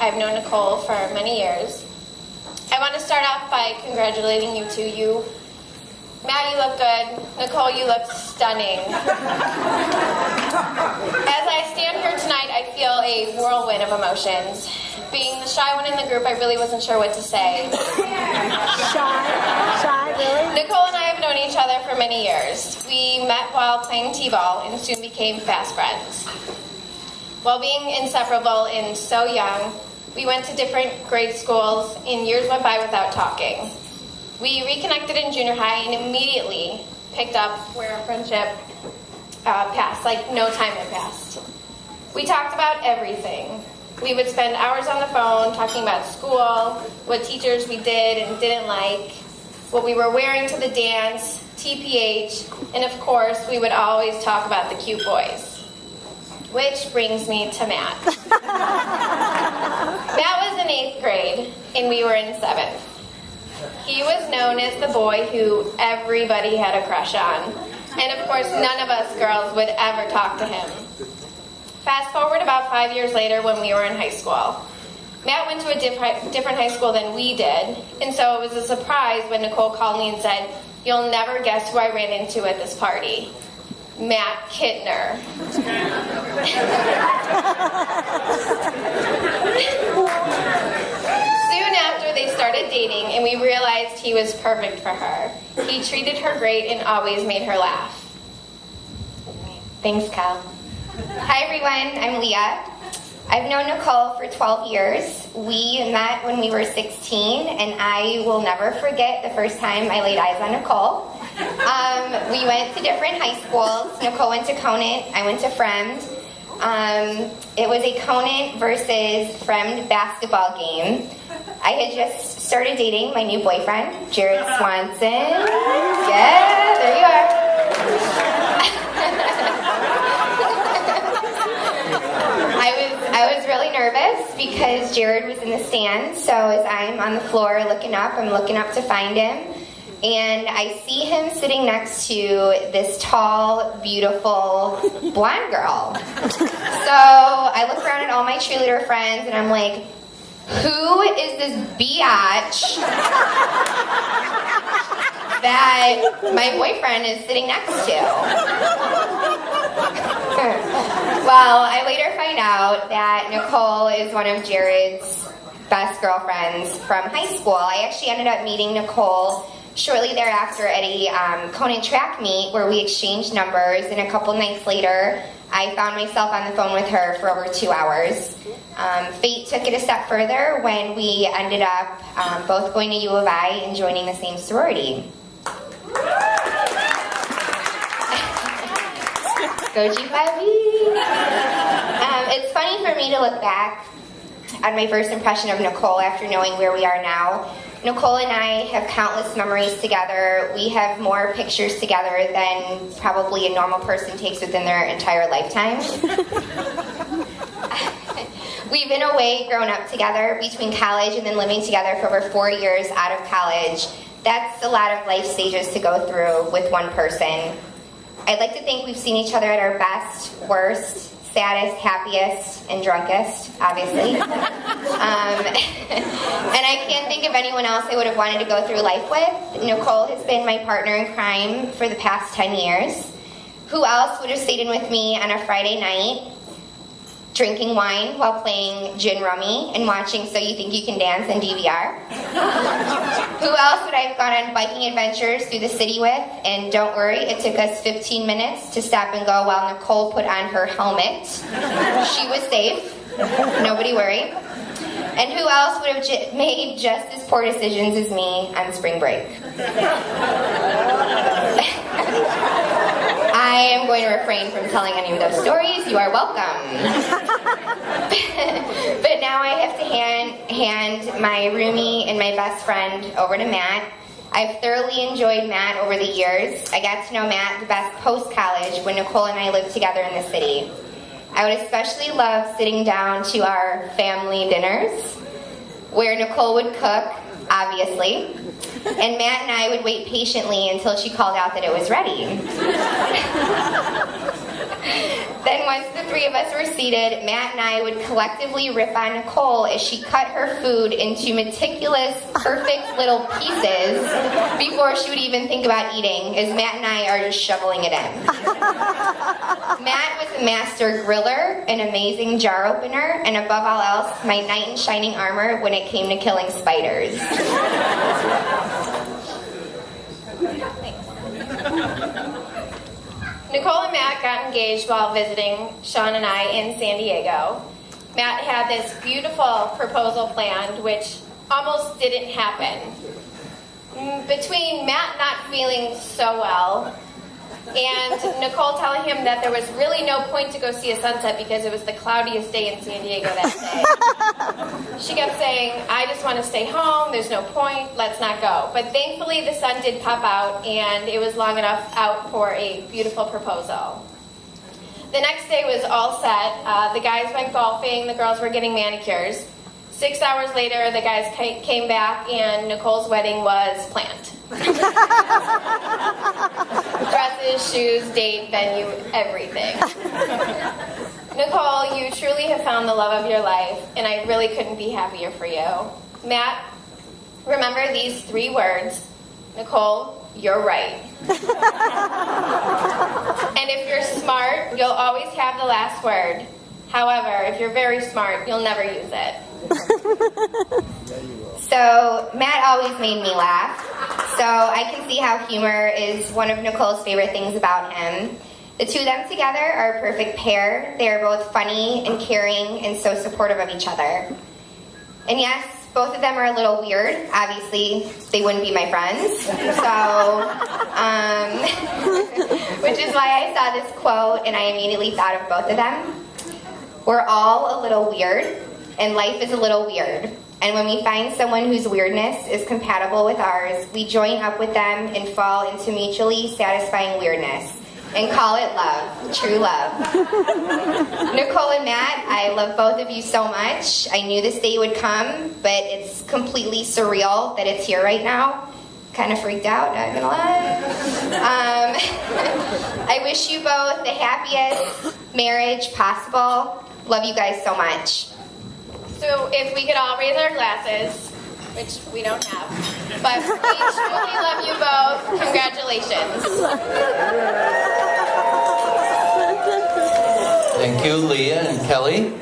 I've known Nicole for many years. I want to start off by congratulating you two. Matt, you look good. Nicole, you look stunning. As I stand here tonight, I feel a whirlwind of emotions. Being the shy one in the group, I really wasn't sure what to say. Shy, really? Nicole and I have known each other for many years. We met while playing t-ball and soon became fast friends. While being inseparable and so young, we went to different grade schools and years went by without talking. We reconnected in junior high and immediately picked up where our friendship passed, like no time had passed. We talked about everything. We would spend hours on the phone talking about school, what teachers we did and didn't like, what we were wearing to the dance, TPH, and of course, we would always talk about the cute boys. Which brings me to Matt. Matt was in 8th grade, and we were in 7th. He was known as the boy who everybody had a crush on. And of course, none of us girls would ever talk to him. Fast forward about 5 years later when we were in high school. Matt went to a different high school than we did, and so it was a surprise when Nicole called me and said, "You'll never guess who I ran into at this party. Matt Kittner." Soon after, they started dating, and we realized he was perfect for her. He treated her great and always made her laugh. Thanks, Kyle. Hi, everyone. I'm Leah. I've known Nicole for 12 years. We met when we were 16, and I will never forget the first time I laid eyes on Nicole. We went to different high schools. Nicole went to Conant. I went to Fremd. It was a Conant versus Fremd basketball game. I had just started dating my new boyfriend, Jared Swanson. Yeah, there you are. I was really nervous because Jared was in the stands, so as I'm on the floor looking up, I'm looking up to find him, and I see him sitting next to this tall, beautiful, blonde girl. So I look around at all my cheerleader friends, and I'm like, who is this biatch that my boyfriend is sitting next to? Well, I later find out that Nicole is one of Jared's best girlfriends from high school. I actually ended up meeting Nicole shortly thereafter at a Conant track meet where we exchanged numbers, and a couple nights later, I found myself on the phone with her for over 2 hours. Fate took it a step further when we ended up both going to U of I and joining the same sorority. Go G5E! It's funny for me to look back on my first impression of Nicole after knowing where we are now. Nicole and I have countless memories together. We have more pictures together than probably a normal person takes within their entire lifetime. We've in a way grown up together between college and then living together for over 4 years out of college. That's a lot of life stages to go through with one person. I'd like to think we've seen each other at our best, worst, saddest, happiest, and drunkest, obviously. And I can't think of anyone else I would have wanted to go through life with. Nicole has been my partner in crime for the past 10 years. Who else would have stayed in with me on a Friday night, drinking wine while playing gin rummy and watching So You Think You Can Dance on DVR? Who else would I have gone on biking adventures through the city with? And don't worry, it took us 15 minutes to stop and go while Nicole put on her helmet. She was safe. Nobody worry. And who else would have made just as poor decisions as me on spring break? I am going to refrain from telling any of those stories. You are welcome. But now I have to hand my roomie and my best friend over to Matt. I've thoroughly enjoyed Matt over the years. I got to know Matt the best post-college when Nicole and I lived together in the city. I would especially love sitting down to our family dinners, where Nicole would cook, obviously, and Matt and I would wait patiently until she called out that it was ready. Then once the three of us were seated, Matt and I would collectively rip on Nicole as she cut her food into meticulous, perfect little pieces before she would even think about eating, as Matt and I are just shoveling it in. Matt was a master griller, an amazing jar opener, and above all else, my knight in shining armor when it came to killing spiders. Nicole and Matt got engaged while visiting Sean and I in San Diego. Matt had this beautiful proposal planned, which almost didn't happen. Between Matt not feeling so well and Nicole telling him that there was really no point to go see a sunset because it was the cloudiest day in San Diego that day. She kept saying, I just want to stay home, there's no point, let's not go. But thankfully the sun did pop out and it was long enough out for a beautiful proposal. The next day was all set. The guys went golfing, the girls were getting manicures. 6 hours later, the guys came back and Nicole's wedding was planned. Dresses, shoes, date, venue, everything. Nicole, you truly have found the love of your life, and I really couldn't be happier for you. Matt, remember these 3 words. Nicole, you're right. And if you're smart, you'll always have the last word. However, if you're very smart, you'll never use it. So, Matt always made me laugh. So, I can see how humor is one of Nicole's favorite things about him. The two of them together are a perfect pair. They are both funny and caring and so supportive of each other. And yes, both of them are a little weird. Obviously, they wouldn't be my friends. So, which is why I saw this quote and I immediately thought of both of them. We're all a little weird, and life is a little weird. And when we find someone whose weirdness is compatible with ours, we join up with them and fall into mutually satisfying weirdness and call it love, true love. Nicole and Matt, I love both of you so much. I knew this day would come, but it's completely surreal that it's here right now. Kind of freaked out, not gonna lie. I wish you both the happiest marriage possible. Love you guys so much. So if we could all raise our glasses, which we don't have, but we truly love you both. Congratulations. Thank you, Leah and Kelly.